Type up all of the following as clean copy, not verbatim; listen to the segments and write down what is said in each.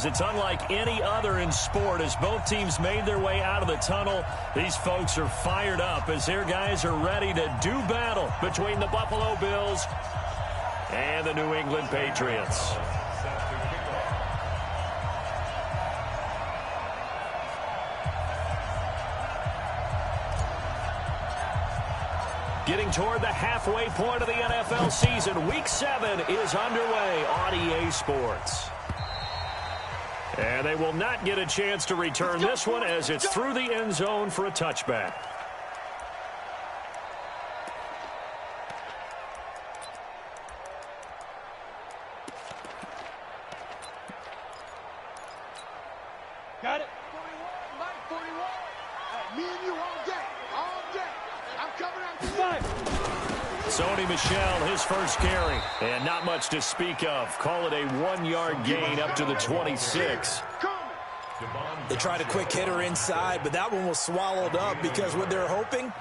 as it's unlike any other in sport. As both teams made their way out of the tunnel, these folks are fired up as their guys are ready to do battle between the Buffalo Bills and the New England Patriots. Getting toward the halfway point of the NFL season, Week 7 is underway on EA Sports. And they will not get a chance to return this one as it's through the end zone for a touchback. Got it. 41, Mike, 41. Me and you all day. All day. I'm coming out to Sony Michel, his first carry. And not much to speak of. Call it a 1-yard gain up to the 26. They tried a quick hitter inside, but that one was swallowed up because what they're hoping,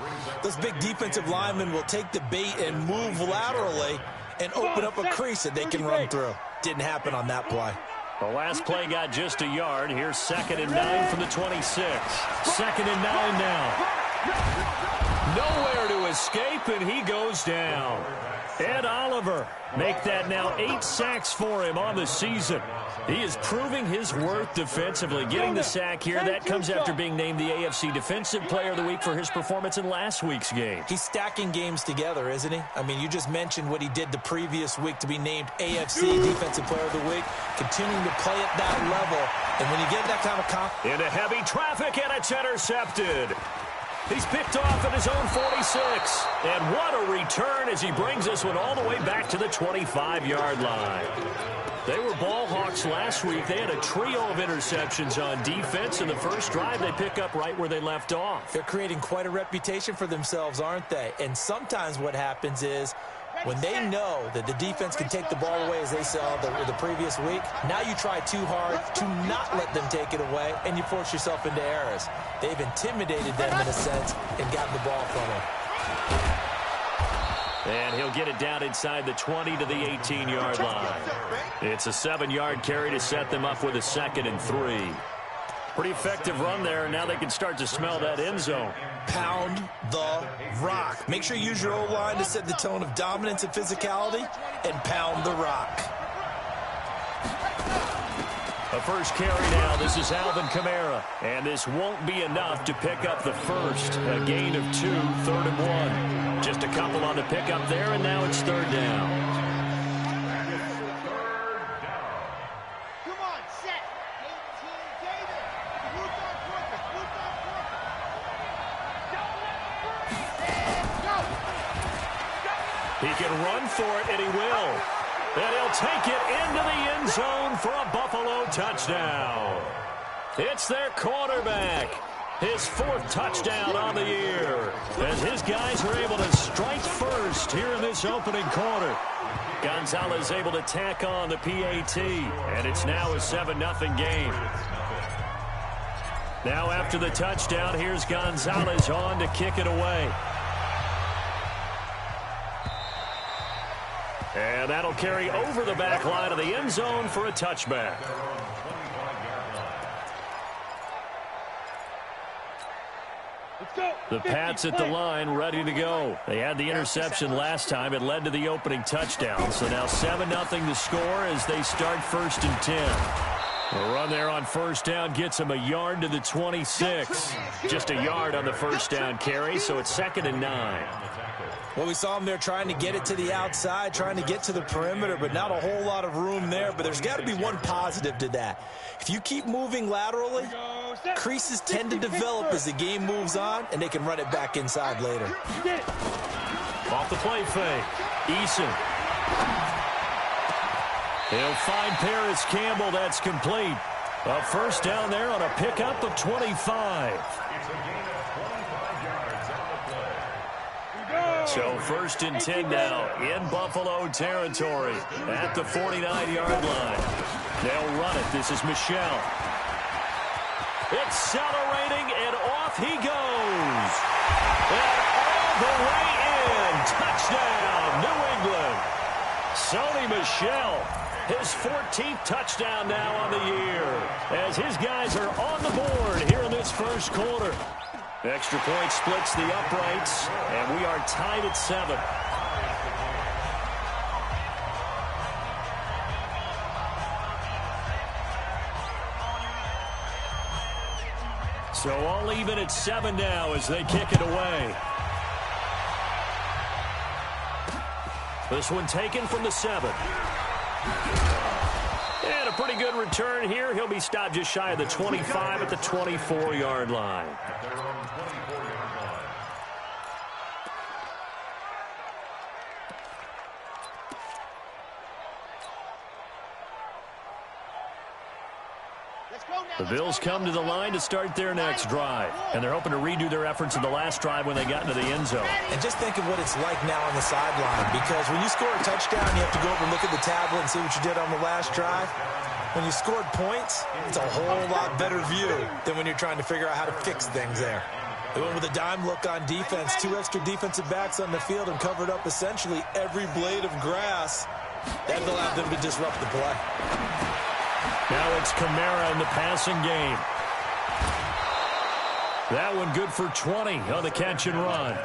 those big defensive linemen will take the bait and move laterally and open up a crease that they can run through. Didn't happen on that play. The last play got just a yard. Here's 2nd and 9 from the 26. 2nd and 9 now. Nowhere to escape, and he goes down. Ed Oliver, make that now 8 sacks for him on the season. He is proving his worth defensively. Getting the sack here, that comes after being named the AFC Defensive Player of the Week for his performance in last week's game. He's stacking games together, isn't he? I mean, you just mentioned what he did the previous week to be named AFC Defensive Player of the Week, continuing to play at that level. And when you get that kind of confidence... Into heavy traffic, and it's intercepted. He's picked off at his own 46. And what a return as he brings this one all the way back to the 25-yard line. They were ball hawks last week. They had a trio of interceptions on defense. In the first drive, they pick up right where they left off. They're creating quite a reputation for themselves, aren't they? And sometimes what happens is when they know that the defense can take the ball away, as they saw the previous week, now you try too hard to not let them take it away, and you force yourself into errors. They've intimidated them in a sense and gotten the ball from them. And he'll get it down inside the 20 to the 18-yard line. It's a 7-yard carry to set them up with a 2nd and 3. Pretty effective run there. Now they can start to smell that end zone. Pound the rock. Make sure you use your O-line to set the tone of dominance and physicality, and pound the rock. A first carry now. This is Alvin Kamara. And this won't be enough to pick up the first. A gain of 2, 3rd and 1. Just a couple on the pickup there, and now it's 3rd down. He can run for it, and he will. And he'll take it into the end zone for a Buffalo touchdown. It's their quarterback. His 4th touchdown on the year. As his guys are able to strike first here in this opening quarter. Gonzalez able to tack on the PAT. And it's now a 7-0 game. Now after the touchdown, here's Gonzalez on to kick it away. And that'll carry over the back line of the end zone for a touchback. The Pats at the line, ready to go. They had the interception last time. It led to the opening touchdown. So now 7-0 to score as they start 1st and 10. The run there on first down gets him a yard to the 26. Just a yard on the first down carry, so it's 2nd and 9. Well, we saw him there trying to get it to the outside, trying to get to the perimeter, but not a whole lot of room there. But there's got to be one positive to that. If you keep moving laterally, creases tend to develop as the game moves on, and they can run it back inside later. Off the play fake. Eason. He'll find Paris Campbell. That's complete. A first down there on a pickup of 25. So 1st and 10 now in Buffalo territory at the 49-yard line. They'll run it. This is Michel. Accelerating, and off he goes. And all the way in. Touchdown, New England. Sony Michel, his 14th touchdown now on the year. as his guys are on the board here in this first quarter. Extra point splits the uprights, and we are tied at 7. So all even at 7 now as they kick it away. This one taken from the 7. And a pretty good return here. He'll be stopped just shy of the 25 at the 24-yard line. The Bills come to the line to start their next drive. And they're hoping to redo their efforts in the last drive when they got into the end zone. And just think of what it's like now on the sideline. Because when you score a touchdown, you have to go over and look at the tablet and see what you did on the last drive. When you scored points, it's a whole lot better view than when you're trying to figure out how to fix things there. They went with a dime look on defense. 2 extra defensive backs on the field and covered up essentially every blade of grass. That allowed them to disrupt the play. Now it's Kamara in the passing game. That one good for 20 on the catch and run.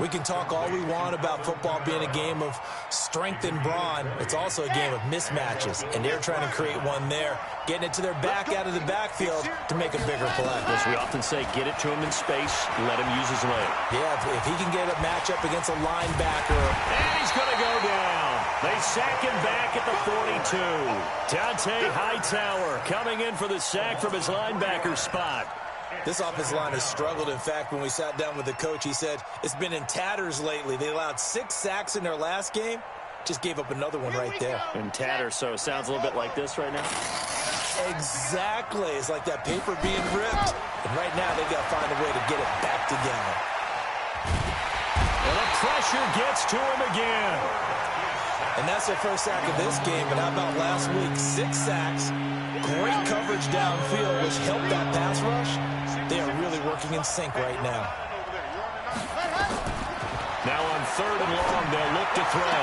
We can talk all we want about football being a game of strength and brawn. It's also a game of mismatches, and they're trying to create one there, getting it to their back out of the backfield to make a bigger play. As we often say, get it to him in space, let him use his leg. Yeah, if he can get a matchup against a linebacker. And he's going to go down. They sack him back at the 42. Dante Hightower coming in for the sack from his linebacker spot. This offensive line has struggled. In fact, when we sat down with the coach, he said it's been in tatters lately. They allowed 6 sacks in their last game. Just gave up another one right there. In tatters, so it sounds a little bit like this right now. Exactly. It's like that paper being ripped. And right now, they've got to find a way to get it back together. And the pressure gets to him again. And that's their first sack of this game. But how about last week? 6 sacks. Great coverage downfield, which helped that pass rush. They are really working in sync right now. Now on 3rd and long, they'll look to throw.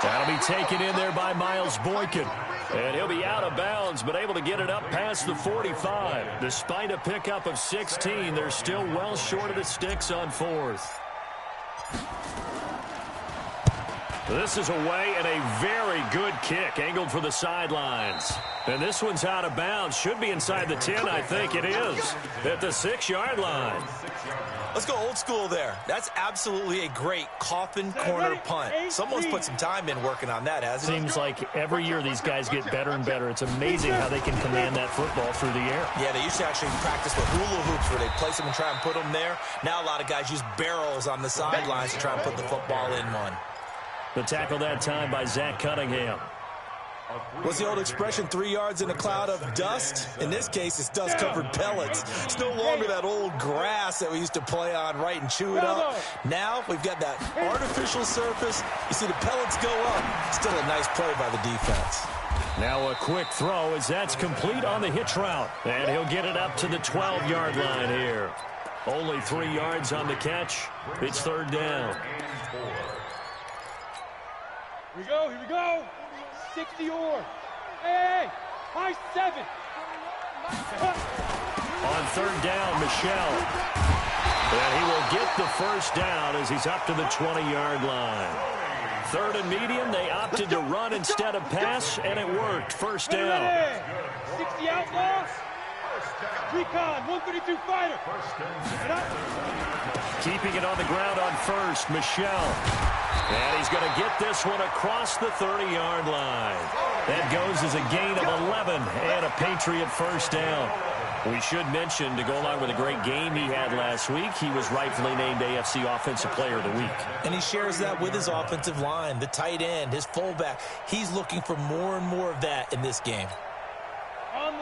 That'll be taken in there by Miles Boykin. And he'll be out of bounds, but able to get it up past the 45. Despite a pickup of 16, they're still well short of the sticks on 4th. This is away and a very good kick angled for the sidelines. And this one's out of bounds. Should be inside the 10, I think it is. At the 6-yard line. Let's go old school there. That's absolutely a great coffin corner punt. Someone's put some time in working on that, hasn't it? Seems like every year these guys get better and better. It's amazing how they can command that football through the air. Yeah, they used to actually practice with hula hoops where they place them and try and put them there. Now a lot of guys use barrels on the sidelines to try and put the football in one. The tackle that time by Zach Cunningham. What's the old expression, 3 yards in a cloud of dust? In this case, it's dust-covered pellets. It's no longer that old grass that we used to play on, right, and chew it up. Now we've got that artificial surface. You see the pellets go up. Still a nice play by the defense. Now a quick throw as that's complete on the hitch route. And he'll get it up to the 12-yard line here. Only 3 yards on the catch. It's 3rd down. Here we go, here we go. 60 or. Hey, high 7. On 3rd down, Michelle. And he will get the first down as he's up to the 20-yard line. 3rd and medium, they opted to run instead of pass, and it worked. First down. 60 outlaws. Recon, 132 fighter. Keeping it on the ground on 1st, Michelle. And he's going to get this one across the 30-yard line. That goes as a gain of 11 and a Patriot first down. We should mention, to go along with a great game he had last week, he was rightfully named AFC Offensive Player of the Week. And he shares that with his offensive line, the tight end, his fullback. He's looking for more and more of that in this game.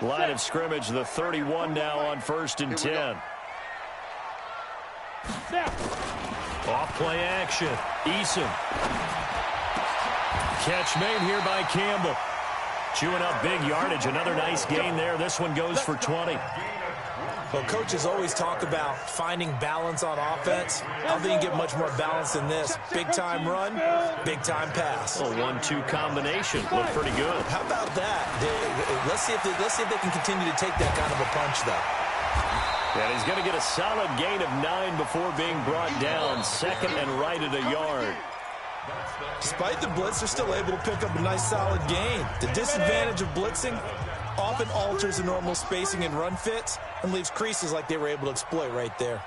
Line of scrimmage, the 31 now on 1st and 10. Off play action. Eason. Catch made here by Campbell. Chewing up big yardage. Another nice gain there. This one goes for 20. Well, coaches always talk about finding balance on offense. I don't think you can get much more balance than this. Big-time run, big-time pass. A 1-2 combination. Looked pretty good. How about that? Let's see if they can continue to take that kind of a punch, though. And he's going to get a solid gain of 9 before being brought down. Second and right at a yard. Despite the blitz, they're still able to pick up a nice, solid gain. The disadvantage of blitzing often alters the normal spacing and run fits and leaves creases like they were able to exploit right there.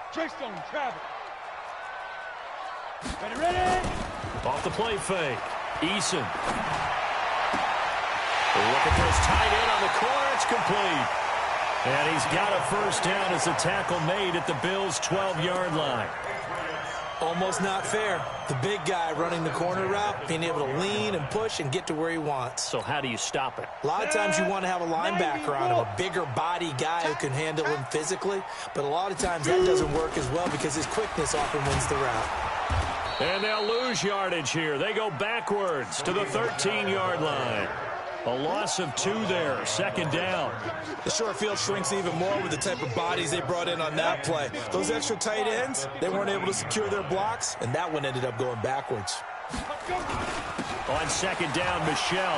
Ready? Off the play fake. Eason. Look at this tight end on the corner. It's complete. And he's got a first down as a tackle made at the Bills' 12-yard line. Almost not fair. The big guy running the corner route, being able to lean and push and get to where he wants. So how do you stop it? A lot of times you want to have a linebacker on him, a bigger body guy who can handle him physically. But a lot of times that doesn't work as well because his quickness often wins the route. And they'll lose yardage here. They go backwards to the 13-yard line. A loss of 2 there, second down. The short field shrinks even more with the type of bodies they brought in on that play. Those extra tight ends, they weren't able to secure their blocks, and that one ended up going backwards. On second down, Michelle.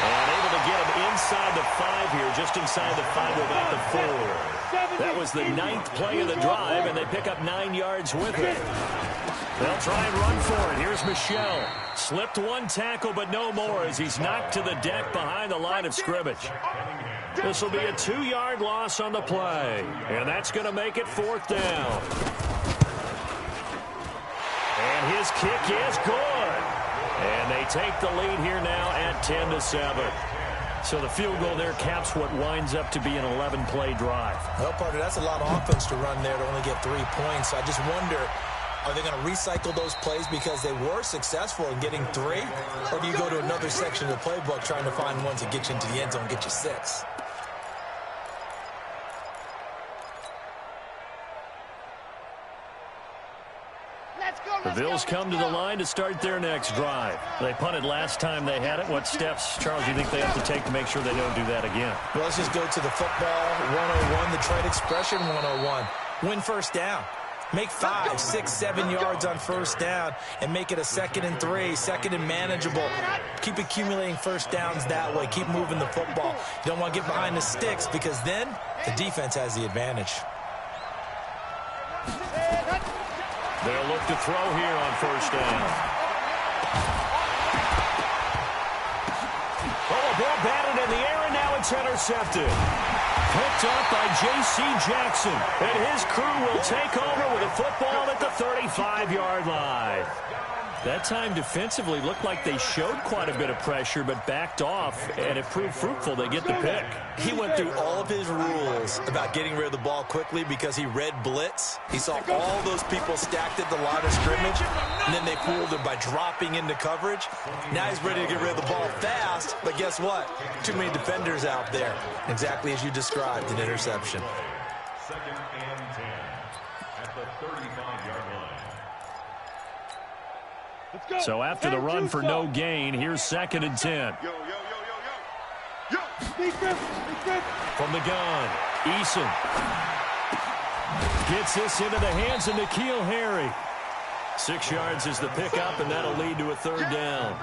And able to get him inside the 5 here, just inside the 5, about the 4. That was the 9th play of the drive, and they pick up 9 yards with it. They'll try and run for it. Here's Michelle. Slipped 1 tackle, but no more as he's knocked to the deck behind the line of scrimmage. This will be a 2-yard loss on the play, and that's going to make it 4th down. And his kick is good. And they take the lead here now at 10-7. So the field goal there caps what winds up to be an 11-play drive. Well, partner, that's a lot of offense to run there to only get 3 points. I just wonder, are they going to recycle those plays because they were successful in getting 3? Or do you go to another section of the playbook trying to find ones that get you into the end zone and get you 6? The Bills come to the line to start their next drive. They punted last time they had it. What steps, Charles, do you think they have to take to make sure they don't do that again? Well, let's just go to the football 101, the trade expression 101. Win first down. Make 5, 6, 7 yards on first down and make it a 2nd and 3, 2nd and manageable. Keep accumulating first downs that way. Keep moving the football. You don't want to get behind the sticks because then the defense has the advantage. They'll look to throw here on first down. Oh, a ball batted in the air, and now it's intercepted. Picked up by J.C. Jackson. And his crew will take over with a football at the 35-yard line. That time defensively looked like they showed quite a bit of pressure but backed off, and it proved fruitful. They get the pick. He went through all of his rules about getting rid of the ball quickly because he read blitz. He saw all those people stacked at the line of scrimmage, and then they fooled him by dropping into coverage. Now he's ready to get rid of the ball fast, but guess what? Too many defenders out there. Exactly as you described, an interception. 2nd and 10 at the 35-yard line. So after the run for no gain, here's 2nd and 10. From the gun, Eason gets this into the hands of N'Keal Harry. 6 yards is the pickup, and that'll lead to a 3rd down.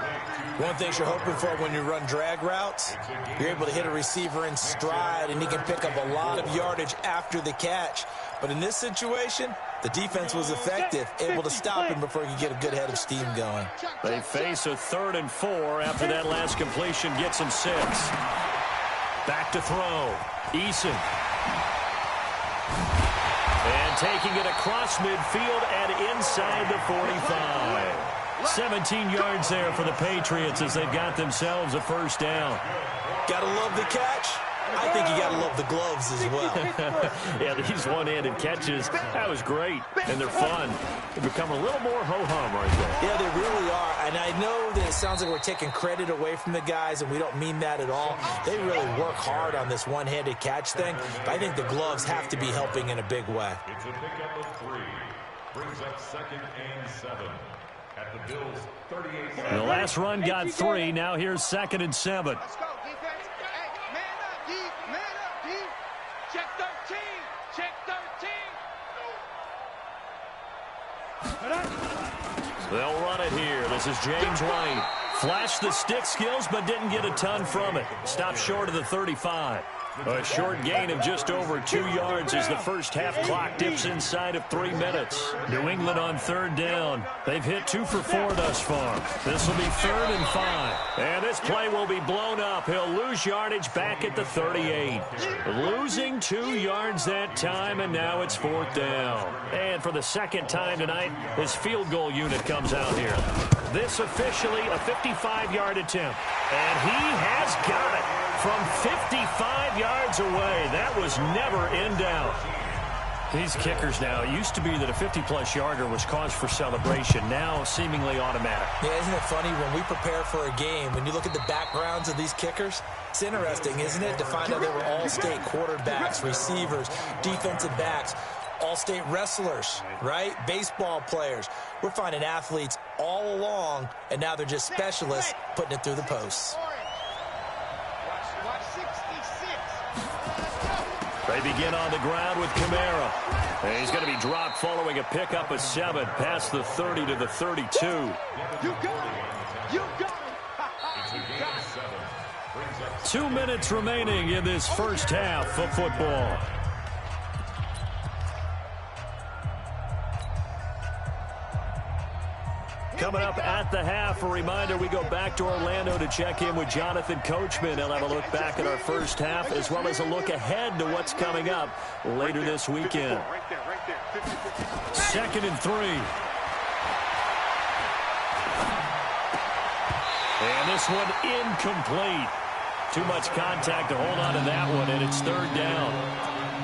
One thing you're hoping for when you run drag routes, you're able to hit a receiver in stride, and he can pick up a lot of yardage after the catch. But in this situation, the defense was effective, able to stop him before he could get a good head of steam going. They face a 3rd and 4 after that last completion gets him 6. Back to throw. Eason. And taking it across midfield and inside the 45. 17 yards there for the Patriots as they've got themselves a first down. Gotta love the catch. I think you gotta love the gloves as well. Yeah, these one-handed catches, that was great, and they're fun. They become a little more ho-hum right there. Yeah, they really are, and I know that it sounds like we're taking credit away from the guys, and we don't mean that at all. They really work hard on this one-handed catch thing, but I think the gloves have to be helping in a big way. It's a pickup of 3. Brings up 2nd and 7 at the Bills' 38. The last run got 3. Now here's 2nd and 7. Let's go, defense. Hey, man up, D. Man up, D. Check 13. Check 13. They'll run it here. This is James White. Flashed the stick skills, but didn't get a ton from it. Stopped short of the 35. A short gain of just over 2 yards as the first half clock dips inside of 3 minutes. New England on third down. They've hit 2 for 4 thus far. This will be 3rd and 5. And this play will be blown up. He'll lose yardage back at the 38. Losing 2 yards that time, and now it's 4th down. And for the second time tonight, his field goal unit comes out here. This officially a 55-yard attempt. And he has got it from 55 yards away. That was never in doubt. These kickers now, it used to be that a 50-plus yarder was cause for celebration. Now seemingly automatic. Yeah, isn't it funny when we prepare for a game, when you look at the backgrounds of these kickers, it's interesting, isn't it, to find out they were all-state quarterbacks, receivers, defensive backs, all-state wrestlers, right? Baseball players. We're finding athletes all along, and now they're just specialists putting it through the posts. They begin on the ground with Kamara. And he's going to be dropped following a pickup of 7 past the 30 to the 32. You got it. You got it. 2 minutes remaining in this first half of football. Coming up at the half, a reminder, we go back to Orlando to check in with Jonathan Coachman. He'll have a look back at our first half as well as a look ahead to what's coming up later this weekend. 2nd and 3. And this one incomplete. Too much contact to hold on to that one, and it's 3rd down.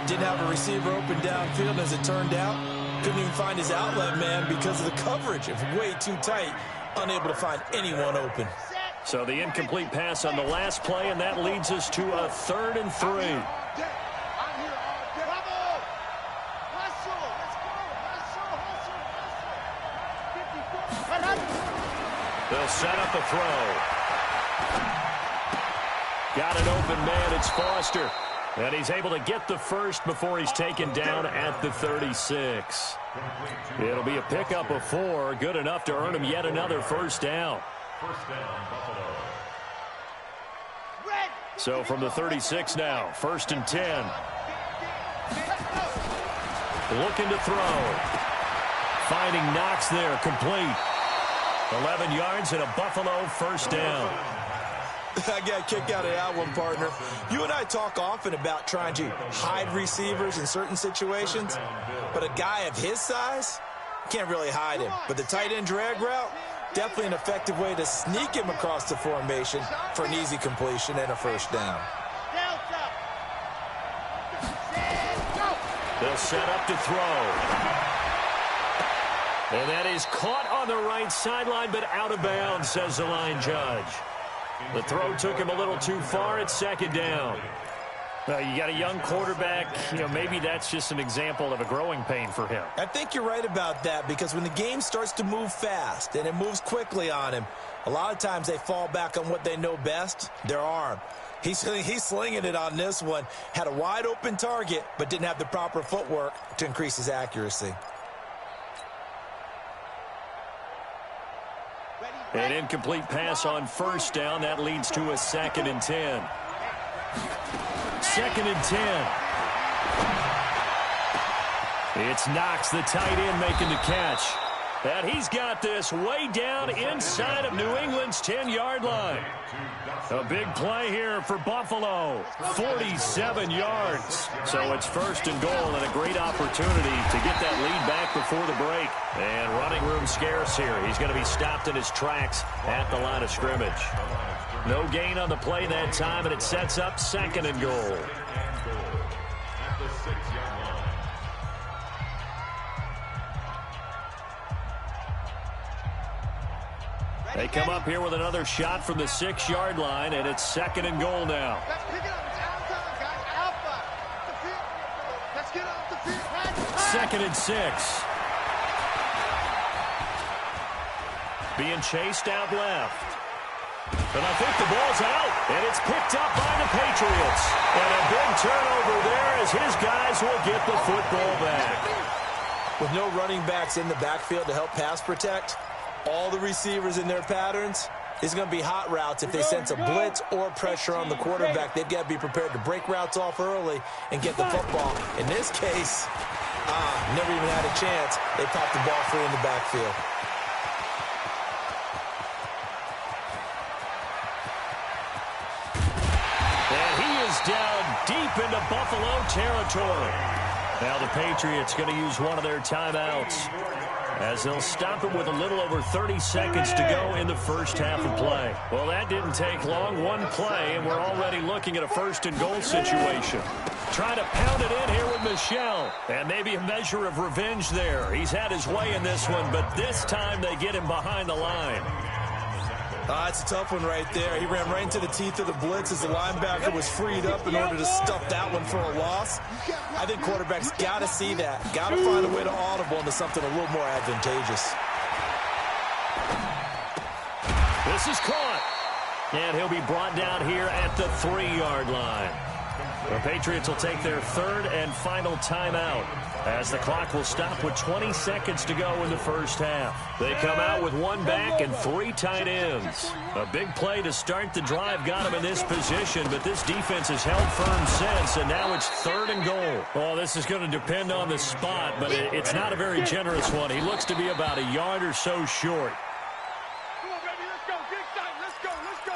Didn't have a receiver open downfield, as it turned out. Couldn't even find his outlet man because of the coverage. It was way too tight. Unable to find anyone open. So the incomplete pass on the last play, and that leads us to a 3rd and 3. They'll set up the throw. Got an open man. It's Foster. And he's able to get the first before he's taken down at the 36. It'll be a pickup of 4. Good enough to earn him yet another first down. So from the 36 now, 1st and 10. Looking to throw. Finding Knox there, complete. 11 yards and a Buffalo first down. I got a kick out of that one, partner. You and I talk often about trying to hide receivers in certain situations, but a guy of his size can't really hide him. But the tight end drag route, definitely an effective way to sneak him across the formation for an easy completion and a first down. They'll set up to throw. And that is caught on the right sideline, but out of bounds, says the line judge. The throw took him a little too far. It's 2nd down. You got a young quarterback. Maybe that's just an example of a growing pain for him. I think you're right about that, because when the game starts to move fast and it moves quickly on him, a lot of times they fall back on what they know best, their arm. He's slinging it on this one. Had a wide open target, but didn't have the proper footwork to increase his accuracy. An incomplete pass on first down. That leads to a 2nd and 10. 2nd and 10. It's Knox, the tight end, making the catch. And he's got this way down inside of New England's 10-yard line. A big play here for Buffalo. 47 yards. So it's 1st and goal, and a great opportunity to get that lead back before the break. And running room scarce here. He's going to be stopped in his tracks at the line of scrimmage. No gain on the play that time, and it sets up 2nd and goal. They come up here with another shot from the 6-yard line, and it's 2nd and goal now. Second and 6. Being chased out left. And I think the ball's out, and it's picked up by the Patriots. And a big turnover there as his guys will get the football back. With no running backs in the backfield to help pass protect, all the receivers in their patterns, it's going to be hot routes if they sense a blitz or pressure on the quarterback. They've got to be prepared to break routes off early and get the football. In this case, never even had a chance. They popped the ball free in the backfield. And he is down deep into Buffalo territory. Now the Patriots going to use one of their timeouts as they'll stop it with a little over 30 seconds to go in the first half of play. Well, that didn't take long. One play, and we're already looking at a first-and-goal situation. Trying to pound it in here with Michel. And maybe a measure of revenge there. He's had his way in this one, but this time they get him behind the line. It's a tough one right there. He ran right into the teeth of the blitz as the linebacker was freed up in order to stuff that one for a loss. I think quarterbacks got to see that. Got to find a way to audible into something a little more advantageous. This is caught. And he'll be brought down here at the 3-yard line. The Patriots will take their third and final timeout as the clock will stop with 20 seconds to go in the first half. They come out with one back and 3 tight ends. A big play to start the drive got him in this position, but this defense has held firm since, and now it's 3rd and goal. Oh, this is going to depend on the spot, but it's not a very generous one. He looks to be about a yard or so short. Come on, baby, let's go. Get excited. Let's go. Let's go.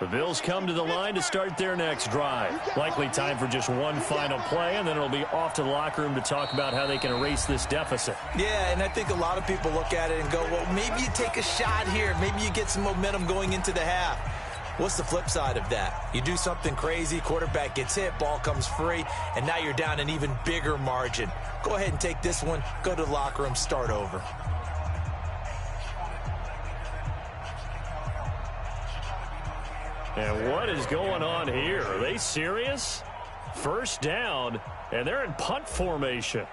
The Bills come to the line to start their next drive. Likely time for just one final play, and then it'll be off to the locker room to talk about how they can erase this deficit. Yeah, and I think a lot of people look at it and go, well, maybe you take a shot here. Maybe you get some momentum going into the half. What's the flip side of that? You do something crazy, quarterback gets hit, ball comes free, and now you're down an even bigger margin. Go ahead and take this one, go to the locker room, start over. And what is going on here? Are they serious? First down, and they're in punt formation.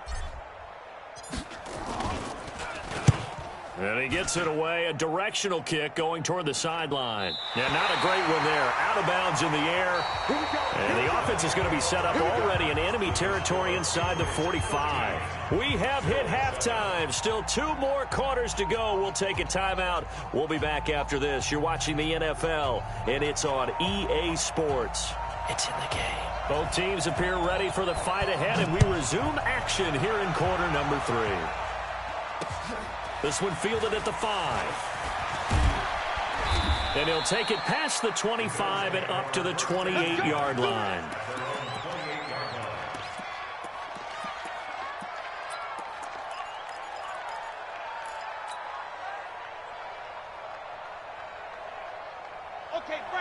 And he gets it away, a directional kick going toward the sideline. And not a great one there. Out of bounds in the air. And the offense is going to be set up already in enemy territory inside the 45. We have hit halftime. Still 2 more quarters to go. We'll take a timeout. We'll be back after this. You're watching the NFL, and it's on EA Sports. It's in the game. Both teams appear ready for the fight ahead, and we resume action here in quarter number 3. This one fielded at the 5. And he'll take it past the 25 and up to the 28-yard line.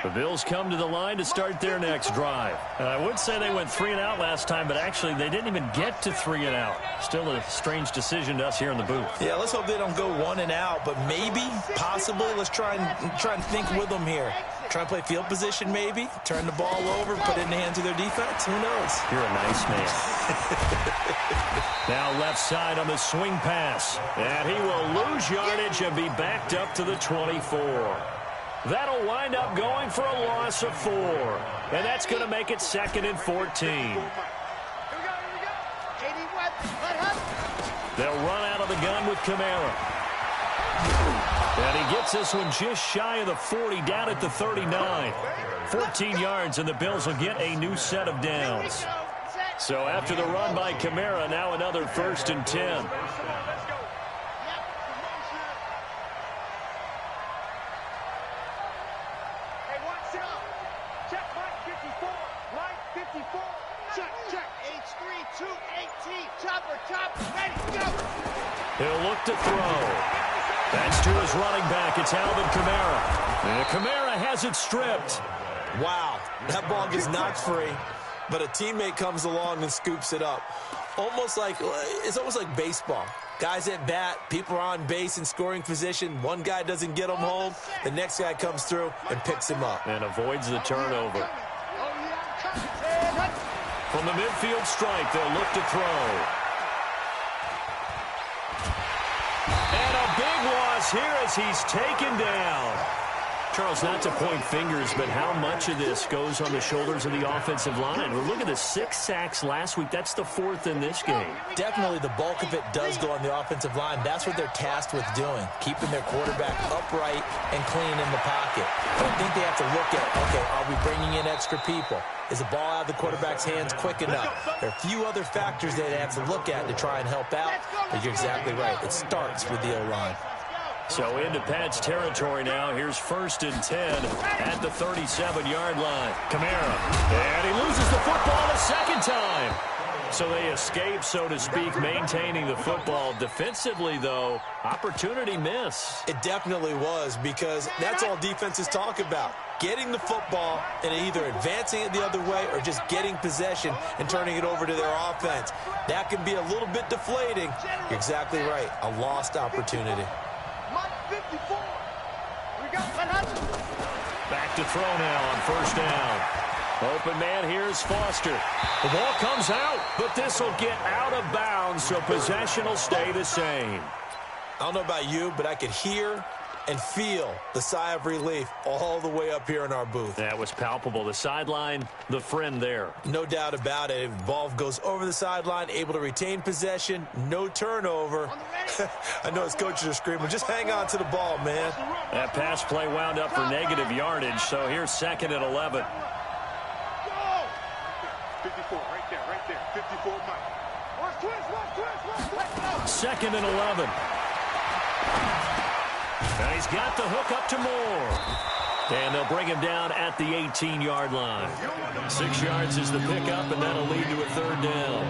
The Bills come to the line to start their next drive. I would say they went 3 and out last time, but actually they didn't even get to 3 and out. Still a strange decision to us here in the booth. Yeah, let's hope they don't go 1 and out, but maybe, possibly, let's try and think with them here. Try and play field position maybe, turn the ball over, put it in the hands of their defense. Who knows? You're a nice man. Now left side on the swing pass. And he will lose yardage and be backed up to the 24. That'll wind up going for a loss of 4. And that's going to make it 2nd and 14. They'll run out of the gun with Kamara. And he gets this one just shy of the 40, down at the 39. 14 yards, and the Bills will get a new set of downs. So after the run by Kamara, now another 1st and 10. He'll look to throw. That's to his running back. It's Alvin Kamara. And Kamara has it stripped. Wow, that ball gets knocked free, but a teammate comes along and scoops it up. It's almost like baseball. Guys at bat, people are on base in scoring position. One guy doesn't get him home. The next guy comes through and picks him up. And avoids the turnover. For From the midfield stripe, they'll look to throw. And a big loss here as he's taken down. Charles, not to point fingers, but how much of this goes on the shoulders of the offensive line? Well, look at the 6 sacks last week. That's the 4th in this game. Definitely the bulk of it does go on the offensive line. That's what they're tasked with doing, keeping their quarterback upright and clean in the pocket. But I think they have to look at, okay, are we bringing in extra people? Is the ball out of the quarterback's hands quick enough? There are a few other factors they have to look at to try and help out, but you're exactly right. It starts with the O-line. So into Pat's territory now. Here's 1st and 10 at the 37-yard line. Kamara, and he loses the football a second time. So they escape, so to speak, maintaining the football. Defensively, though, opportunity miss. It definitely was, because that's all defenses talk about. Getting the football and either advancing it the other way or just getting possession and turning it over to their offense. That can be a little bit deflating. You're exactly right. A lost opportunity. Back to throw now on 1st down. Open man, here's Foster. The ball comes out, but this will get out of bounds, so possession will stay the same. I don't know about you, but I could hear and feel the sigh of relief all the way up here in our booth. That was palpable. The sideline, the friend there. No doubt about it. Ball goes over the sideline, able to retain possession, no turnover. I know his coaches are screaming, just hang on to the ball, man. That pass play wound up for negative yardage, so here's 2nd and 11. 54, right there, 54, Mike. 2nd and 11. And he's got the hook up to Moore. And they'll bring him down at the 18-yard line. 6 yards is the pickup, and that'll lead to a 3rd down.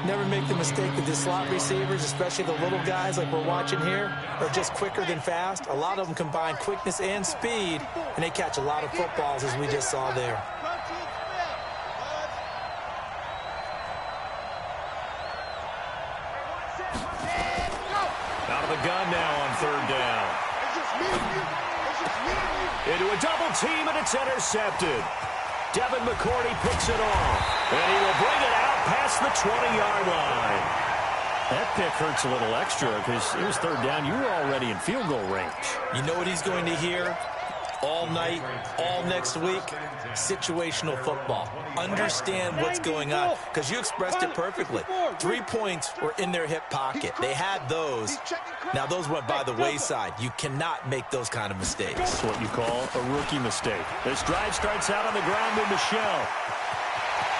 Never make the mistake that the slot receivers, especially the little guys like we're watching here, are just quicker than fast. A lot of them combine quickness and speed, and they catch a lot of footballs, as we just saw there. Out of the gun now on 3rd down. Into a double team, and it's intercepted. Devin McCourty picks it off, and he will bring it out past the 20-yard line. That pick hurts a little extra because it was 3rd down. You were already in field goal range. You know what he's going to hear all night, all next week? Situational football. Understand what's going on, because you expressed it perfectly. 3 points were in their hip pocket. They had those. Now, those went by the wayside. You cannot make those kind of mistakes. That's what you call a rookie mistake. This drive starts out on the ground with Michel.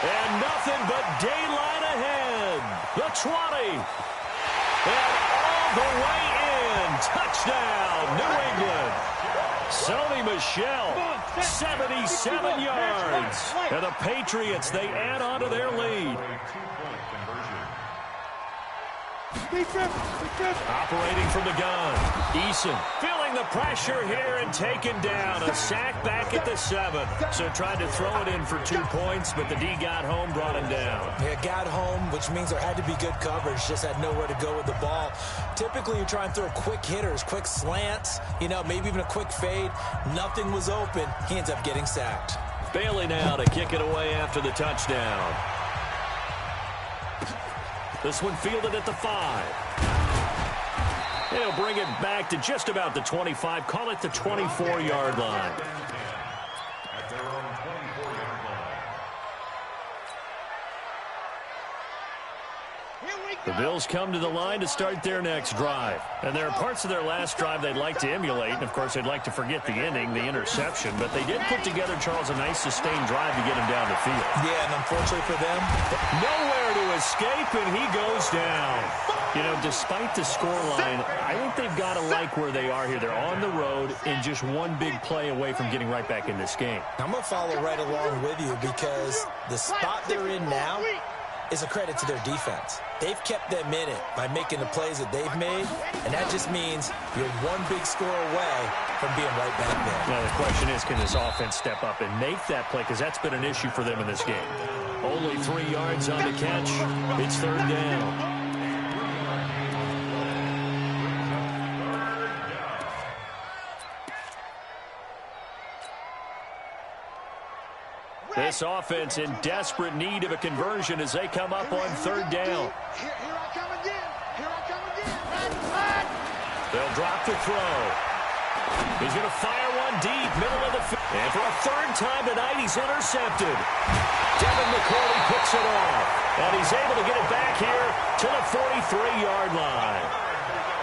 And nothing but daylight ahead. The 20. And all the way in. Touchdown, New England. Sony Michel, 77 yards. And the Patriots, they add on to their lead. Operating from the gun. Eason feeling the pressure here and taken down. A sack back at the 7. So tried to throw it in for 2 points, but the D got home, brought him down. Yeah, got home, which means there had to be good coverage. Just had nowhere to go with the ball. Typically, you try and throw quick hitters, quick slants, you know, maybe even a quick fade. Nothing was open. He ends up getting sacked. Bailey now to kick it away after the touchdown. This one fielded at the 5. He'll bring it back to just about the 25. Call it the 24-yard line. At their own 24-yard line. The Bills come to the line to start their next drive. And there are parts of their last drive they'd like to emulate. And, of course, they'd like to forget the ending, the interception. But they did put together, Charles, a nice sustained drive to get him down the field. Yeah, and unfortunately for them, nowhere to escape, and he goes down. You know, despite the scoreline, I think they've got to like where they are here. They're on the road and just one big play away from getting right back in this game. I'm going to follow right along with you, because the spot they're in now is a credit to their defense. They've kept them in it by making the plays that they've made, and that just means you're one big score away from being right back there. Now, the question is, can this offense step up and make that play? Because that's been an issue for them in this game. Only 3 yards on the catch. It's 3rd down. This offense in desperate need of a conversion as they come up on third down. Here I come again. Here I come again. They'll drop the throw. He's going to fire one deep, middle of the field. And for a third time tonight, he's intercepted. Devin McCourty picks it off. And he's able to get it back here to the 43-yard line.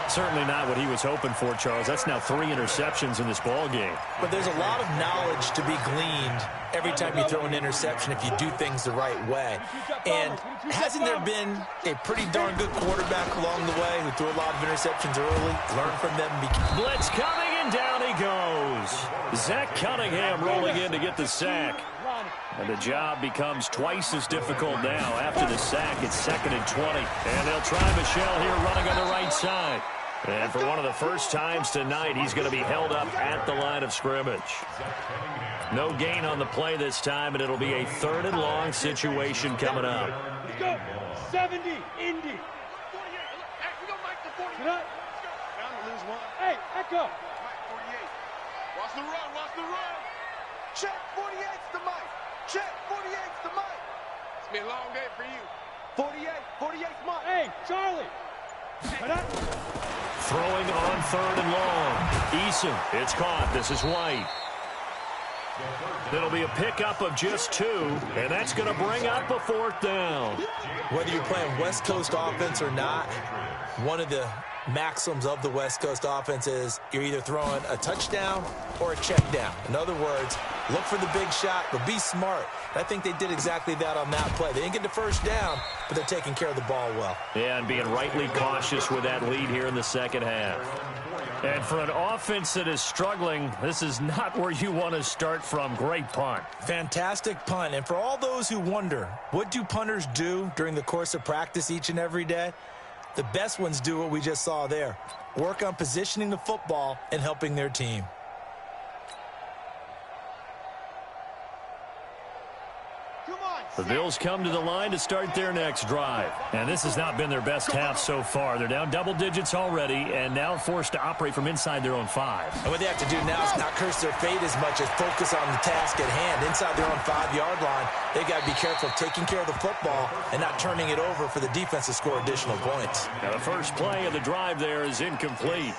Certainly not what he was hoping for, Charles. That's now 3 interceptions in this ball game. But there's a lot of knowledge to be gleaned every time you throw an interception if you do things the right way. And hasn't there been a pretty darn good quarterback along the way who threw a lot of interceptions early, learned from them? Blitz coming, and down he goes. Zach Cunningham rolling in to get the sack. And the job becomes twice as difficult now. After the sack, it's 2nd and 20. And they'll try Michelle here running on the right side. And for one of the first times tonight, he's going to be held up at the line of scrimmage. No gain on the play this time, and it'll be a 3rd and long situation coming up. Let's go. 70, Indy. Hey, echo. 48. Watch the run, watch the run. Check, 48's the mic. Check, 48's the mic. It's been a long day for you. 48's mic. Hey, Charlie. Throwing on 3rd and long. Eason, it's caught. This is White. It'll be a pickup of just 2, and that's going to bring up a 4th down. Whether you're playing West Coast offense or not, one of the maxims of the West Coast offense is you're either throwing a touchdown or a check down. In other words, look for the big shot, but be smart. I think they did exactly that on that play. They didn't get the first down, but they're taking care of the ball well. Yeah, and being rightly cautious with that lead here in the second half. And for an offense that is struggling, this is not where you want to start from. Great punt. Fantastic punt. And for all those who wonder, what do punters do during the course of practice each and every day? The best ones do what we just saw there. Work on positioning the football and helping their team. The Bills come to the line to start their next drive. And this has not been their best half so far. They're down double digits already and now forced to operate from inside their own 5. And what they have to do now is not curse their fate as much as focus on the task at hand. Inside their own 5-yard line, they got to be careful of taking care of the football and not turning it over for the defense to score additional points. Now the first play of the drive there is incomplete.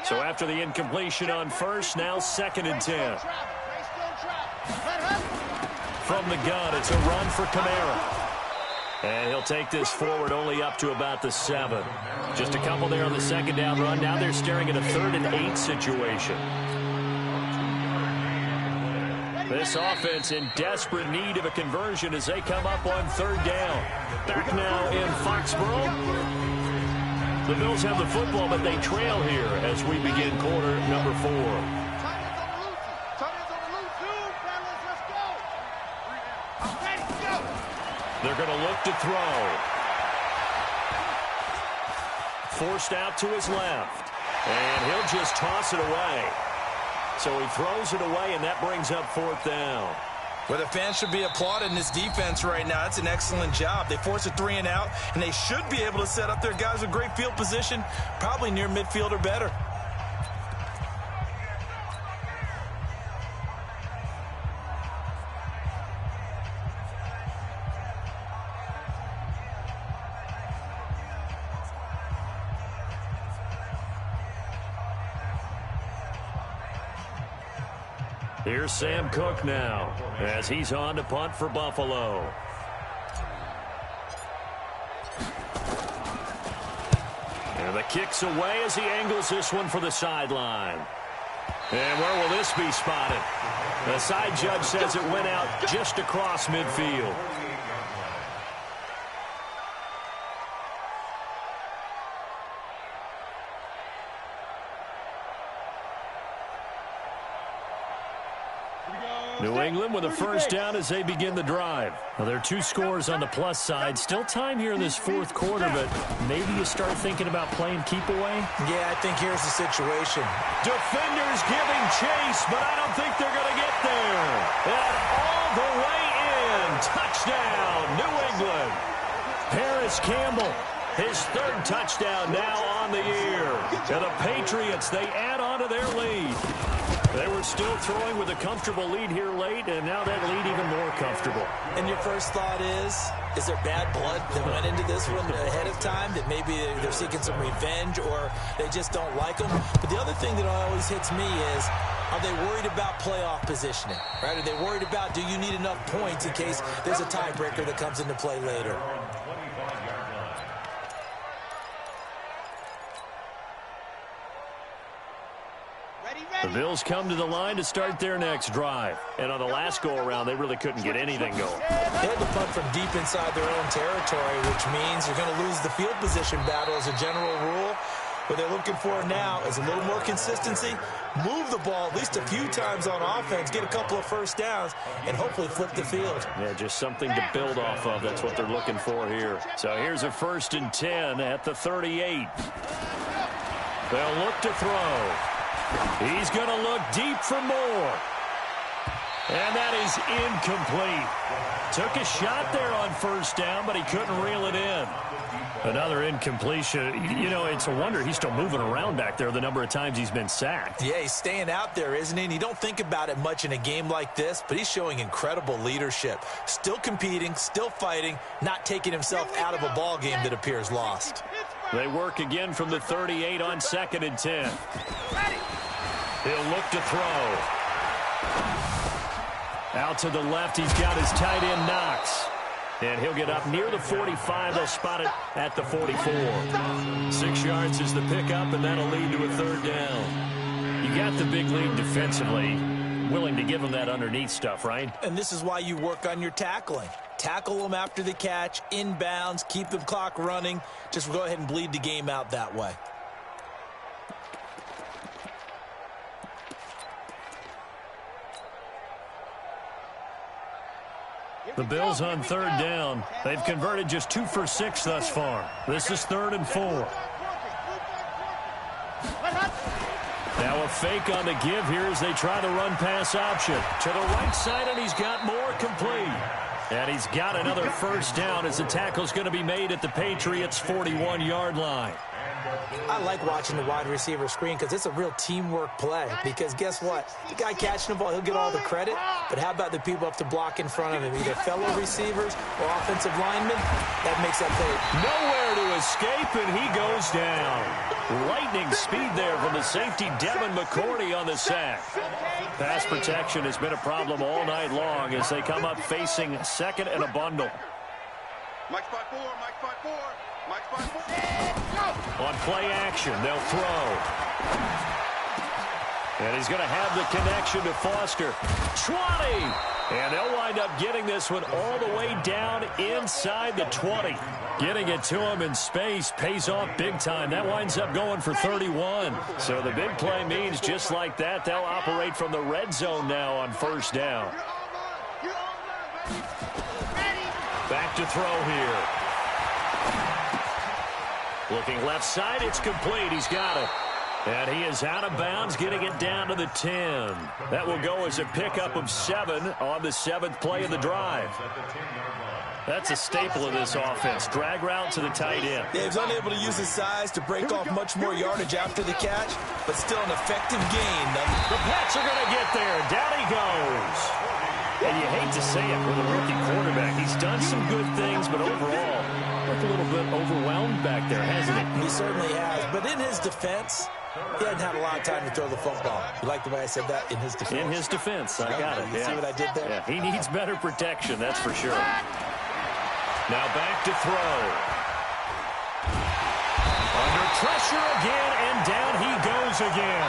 So after the incompletion on first, now 2nd and 10. From the gun, it's a run for Kamara. And he'll take this forward only up to about the 7. Just a couple there on the 2nd down run. Now they're staring at a 3rd and 8 situation. This offense in desperate need of a conversion as they come up on 3rd down. Back now in Foxborough. The Bills have the football, but they trail here as we begin quarter number 4. They're going to look to throw. Forced out to his left. And he'll just toss it away. So he throws it away, and that brings up 4th down. Well, the fans should be applauding this defense right now. It's an excellent job. They force a 3 and out, and they should be able to set up their guys with great field position, probably near midfield or better. Here's Sam Cook now as he's on to punt for Buffalo. And the kick's away as he angles this one for the sideline. And where will this be spotted? The side judge says it went out just across midfield. New England with a first down as they begin the drive. Well, there are 2 scores on the plus side. Still time here in this 4th quarter, but maybe you start thinking about playing keep away? Yeah, I think here's the situation. Defenders giving chase, but I don't think they're going to get there. And all the way in. Touchdown, New England. Paris Campbell, his 3rd touchdown now on the year. And the Patriots, they add on to their lead. They were still throwing with a comfortable lead here late, and now that lead even more comfortable. And your first thought is there bad blood that went into this one ahead of time, that maybe they're seeking some revenge or they just don't like them? But the other thing that always hits me is, are they worried about playoff positioning? Right? Are they worried about, do you need enough points in case there's a tiebreaker that comes into play later? The Bills come to the line to start their next drive. And on the last go-around, they really couldn't get anything going. They had to punt from deep inside their own territory, which means you're going to lose the field position battle as a general rule. What they're looking for now is a little more consistency, move the ball at least a few times on offense, get a couple of first downs, and hopefully flip the field. Yeah, just something to build off of. That's what they're looking for here. So here's a 1st and 10 at the 38. They'll look to throw. He's going to look deep for more. And that is incomplete. Took a shot there on 1st down, but he couldn't reel it in. Another incompletion. You know, it's a wonder he's still moving around back there the number of times he's been sacked. Yeah, he's staying out there, isn't he? And you don't think about it much in a game like this, but he's showing incredible leadership. Still competing, still fighting, not taking himself out of a ball game that appears lost. They work again from the 38 on 2nd and 10. He'll look to throw. Out to the left, he's got his tight end Knox. And he'll get up near the 45. They'll spot it at the 44. 6 yards is the pickup, and that'll lead to a 3rd down. You got the big lead defensively. Willing to give them that underneath stuff, right? And this is why you work on your tackling. Tackle them after the catch, inbounds, keep the clock running. Just go ahead and bleed the game out that way. The Bills on 3rd down. They've converted just 2 for 6 thus far. This is 3rd and 4. Now a fake on the give here as they try the run-pass option. To the right side, and he's got more complete. And he's got another 1st down as the tackle's going to be made at the Patriots' 41-yard line. I like watching the wide receiver screen because it's a real teamwork play. Because guess what? The guy catching the ball, he'll get all the credit. But how about the people up to block in front of him? Either fellow receivers or offensive linemen. That makes that play. Nowhere to escape, and he goes down. Lightning speed there from the safety, Devin McCourty, on the sack. Pass protection has been a problem all night long as they come up facing 2nd and a bundle. Mike spot 4, Mike spot 4, Mike spot 4. On play action, they'll throw. And he's going to have the connection to Foster. 20! And they'll wind up getting this one all the way down inside the 20. Getting it to him in space pays off big time. That winds up going for 31. So the big play means just like that, they'll operate from the red zone now on 1st down. Back to throw here. Looking left side, it's complete. He's got it. And he is out of bounds, getting it down to the 10. That will go as a pickup of 7 on the 7th play of the drive. That's a staple of this offense. Drag route to the tight end. Yeah, he's unable to use his size to break off much more yardage after the catch, but still an effective gain. The Pats are going to get there. Down he goes. And you hate to say it with a rookie quarterback. He's done some good things, but overall, looked a little bit overwhelmed back there, hasn't he? He certainly has. But in his defense, he hadn't had a lot of time to throw the football. You like the way I said that? In his defense. In his defense. I got it. You see what I did there? Yeah, he needs better protection, that's for sure. Now back to throw. Under pressure again, and down he goes again.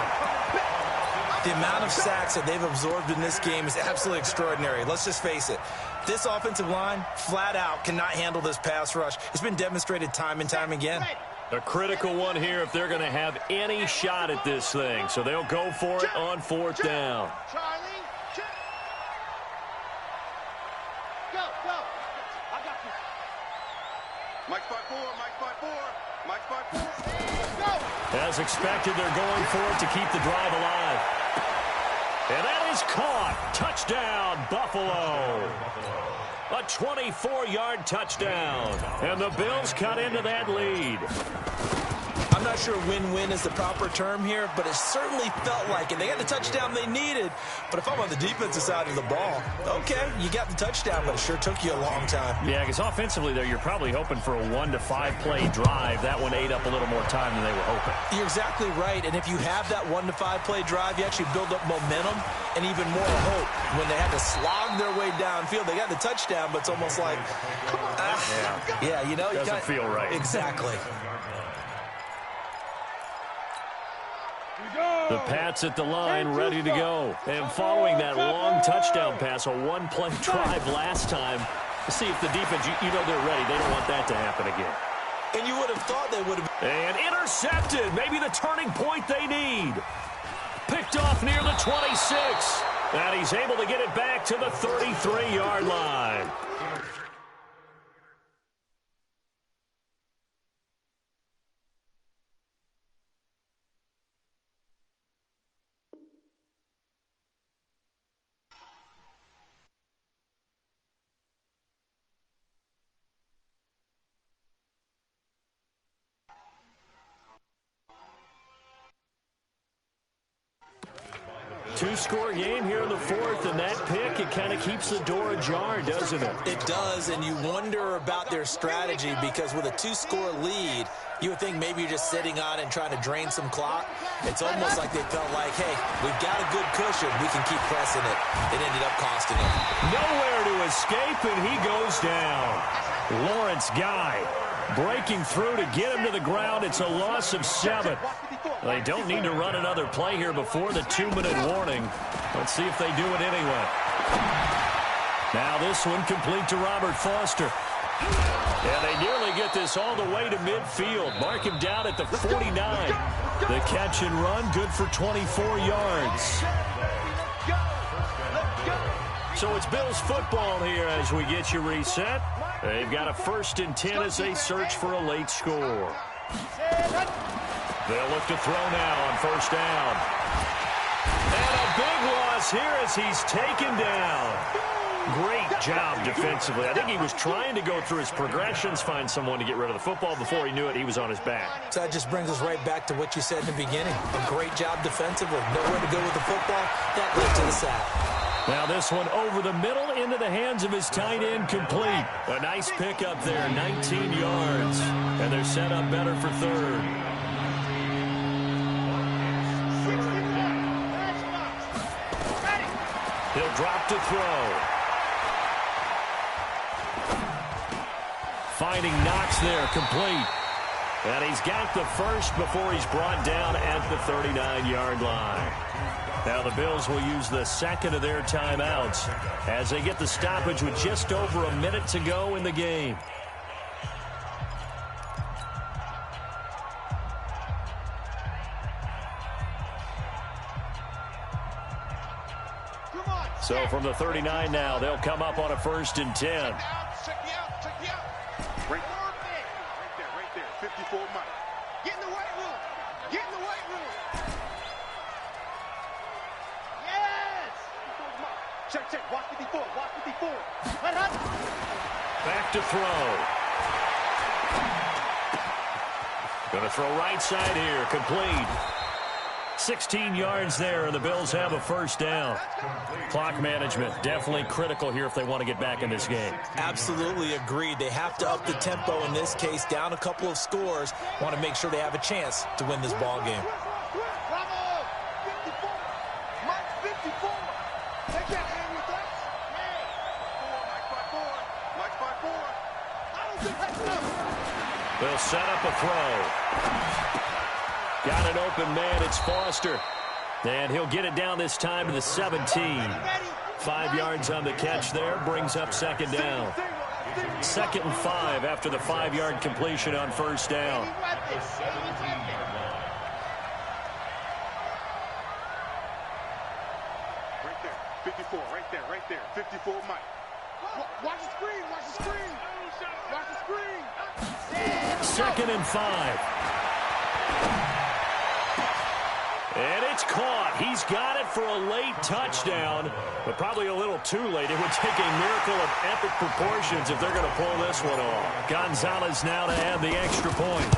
The amount of sacks that they've absorbed in this game is absolutely extraordinary. Let's just face it. This offensive line, flat out, cannot handle this pass rush. It's been demonstrated time and time again. A critical one here if they're going to have any shot at this thing. So they'll go for it on 4th down. Charlie, check. Go. I got you. Mike spot 4, Mike spot 4, Mike spot 4. Go. As expected, they're going for it to keep the drive alive. And that is caught. Touchdown, Buffalo. A 24-yard touchdown. And the Bills cut into that lead. I'm not sure win-win is the proper term here, but it certainly felt like it. They got the touchdown they needed, but if I'm on the defensive side of the ball, okay, you got the touchdown, but it sure took you a long time. Yeah, because offensively there, you're probably hoping for a 1 to 5 play drive. That one ate up a little more time than they were hoping. You're exactly right, and if you have that 1 to 5 play drive, you actually build up momentum and even more hope. When they had to slog their way downfield, they got the touchdown, but it's almost like, yeah, you know, doesn't feel right. Exactly. The Pats at the line, ready to go. And following that long touchdown pass, a 1-play drive last time, see if the defense, you know they're ready. They don't want that to happen again. And you would have thought they would have. And intercepted. Maybe the turning point they need. Picked off near the 26. And he's able to get it back to the 33-yard line. Two-score game here in the fourth, and that pick, it kind of keeps the door ajar, doesn't it? It does, and you wonder about their strategy because with a 2-score lead, you would think maybe you're just sitting on it and trying to drain some clock. It's almost like they felt like, hey, we've got a good cushion. We can keep pressing it. It ended up costing them. Nowhere to escape, and he goes down. Lawrence Guy breaking through to get him to the ground. It's a loss of 7. They don't need to run another play here before the 2-minute warning. Let's see if they do it anyway. Now this one complete to Robert Foster. And they nearly get this all the way to midfield. Mark him down at the 49. The catch and run, good for 24 yards. So it's Bills football here as we get you reset. They've got a 1st and 10 as they search for a late score. They'll look to throw now on 1st down. And a big loss here as he's taken down. Great job defensively. I think he was trying to go through his progressions, find someone to get rid of the football. Before he knew it, he was on his back. So that just brings us right back to what you said in the beginning. A great job defensively. Nowhere to go with the football. That led to the sack. Now this one over the middle into the hands of his tight end, complete. A nice pick up there, 19 yards. And they're set up better for 3rd. He'll drop to throw. Finding Knox there, complete. And he's got the first before he's brought down at the 39-yard line. Now the Bills will use the 2nd of their timeouts as they get the stoppage with just over a minute to go in the game. So from the 39 now, they'll come up on a 1st and 10. Right there, 54 Mike. Get in the weight room. Get in the weight room. Yes. Check. Watch 54. Watch 54. Back to throw. Going to throw right side here, complete. 16 yards there, and the Bills have a 1st down. Clock management, definitely critical here if they want to get back in this game. Absolutely agreed. They have to up the tempo in this case, down a couple of scores. Want to make sure they have a chance to win this ball game. Bravo! 54. Mike 54. They can't hang with us. Mike 54. I don't think that's enough. They'll set up a throw. Got an open man, it's Foster. And he'll get it down this time to the 17. 5 yards on the catch there, brings up 2nd down. 2nd and 5 after the 5-yard completion on 1st down. Right there, 54, right there, 54 Mike. Watch the screen, watch the screen. Watch the screen. 2nd and 5. And it's caught. He's got it for a late touchdown, but probably a little too late. It would take a miracle of epic proportions if they're going to pull this one off. Gonzalez now to add the extra point.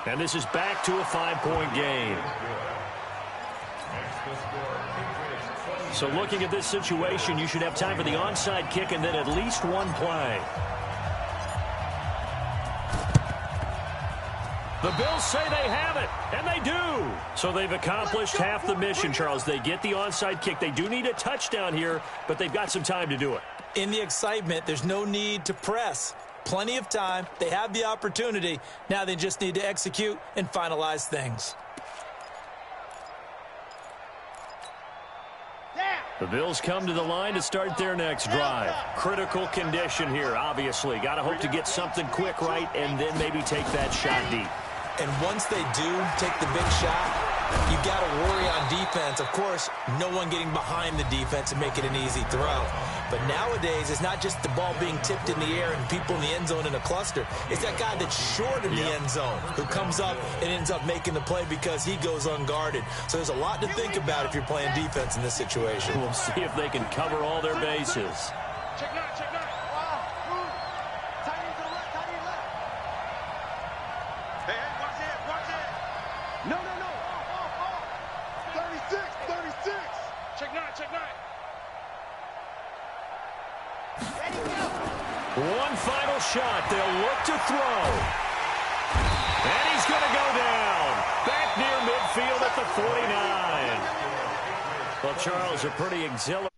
And this is back to a 5-point game. So looking at this situation, you should have time for the onside kick and then at least one play. The Bills say they have it, and they do. So they've accomplished half the mission, Charles. They get the onside kick. They do need a touchdown here, but they've got some time to do it. In the excitement, there's no need to press. Plenty of time. They have the opportunity. Now they just need to execute and finalize things. The Bills come to the line to start their next drive. Critical condition here, obviously. Got to hope to get something quick right and then maybe take that shot deep. And once they do take the big shot, you got to worry on defense. Of course, no one getting behind the defense and make it an easy throw. But nowadays, it's not just the ball being tipped in the air and people in the end zone in a cluster. It's that guy that's short in the end zone who comes up and ends up making the play because he goes unguarded. So there's a lot to think about if you're playing defense in this situation. We'll see if they can cover all their bases. Check nine, check nine. Tight end to the left, tight end left. Hey, watch it, watch it. No. 36. Check nine, check nine. One final shot. They'll look to throw. And he's going to go down. Back near midfield at the 49. Well, Charles, a pretty exhilarating.